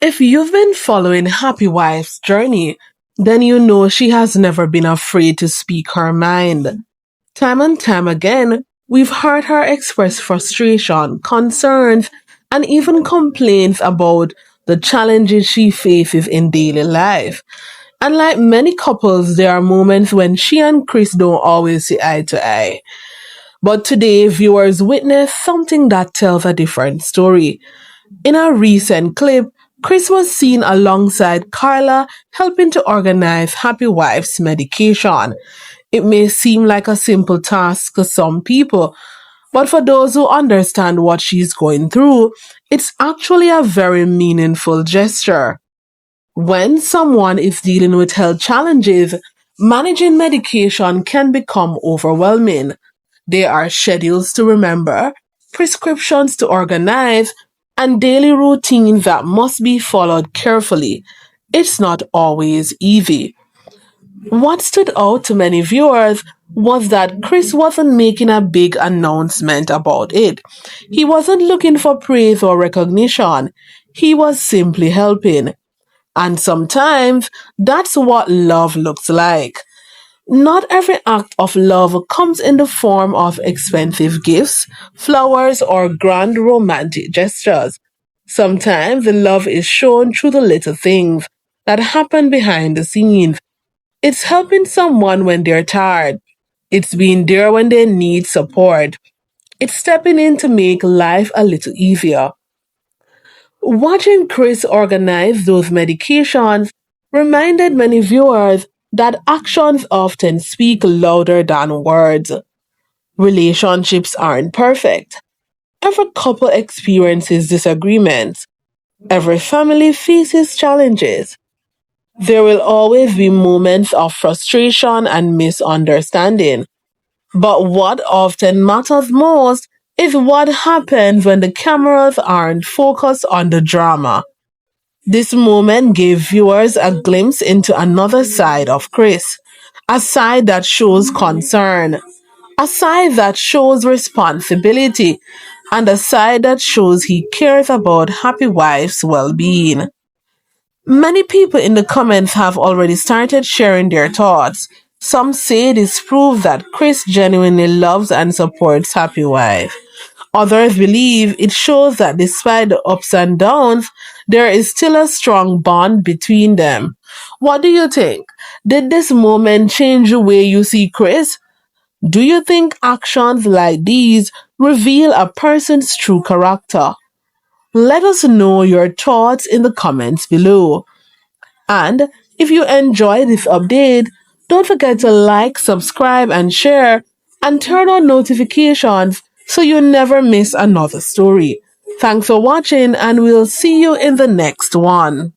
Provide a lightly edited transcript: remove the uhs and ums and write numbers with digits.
If you've been following Happy Wife's journey, then you know she has never been afraid to speak her mind. Time and time again, we've heard her express frustration, concerns, and even complaints about the challenges she faces in daily life. And like many couples, there are moments when she and Chris don't always see eye to eye. But today, viewers witness something that tells a different story. In a recent clip, Chris was seen alongside Carla helping to organize Happy Wife's medication. It may seem like a simple task to some people, but for those who understand what she's going through, it's actually a very meaningful gesture. When someone is dealing with health challenges, managing medication can become overwhelming. There are schedules to remember, prescriptions to organize, and daily routines that must be followed carefully. It's not always easy. What stood out to many viewers was that Chris wasn't making a big announcement about it. He wasn't looking for praise or recognition. He was simply helping. And sometimes that's what love looks like. Not every act of love comes in the form of expensive gifts, flowers, or grand romantic gestures. Sometimes the love is shown through the little things that happen behind the scenes. It's helping someone when they're tired. It's being there when they need support. It's stepping in to make life a little easier. Watching Chris organize those medications reminded many viewers that actions often speak louder than words. Relationships aren't perfect. Every couple experiences disagreements. Every family faces challenges. There will always be moments of frustration and misunderstanding. But what often matters most is what happens when the cameras aren't focused on the drama. This moment gave viewers a glimpse into another side of Chris, a side that shows concern, a side that shows responsibility, and a side that shows he cares about Happy Wife's well being. Many people in the comments have already started sharing their thoughts. Some say this proves that Chris genuinely loves and supports Happy Wife. Others believe it shows that despite the ups and downs, there is still a strong bond between them. What do you think? Did this moment change the way you see Chris? Do you think actions like these reveal a person's true character? Let us know your thoughts in the comments below. And if you enjoy this update, don't forget to like, subscribe, and share, and turn on notifications so you never miss another story. Thanks for watching, and we'll see you in the next one.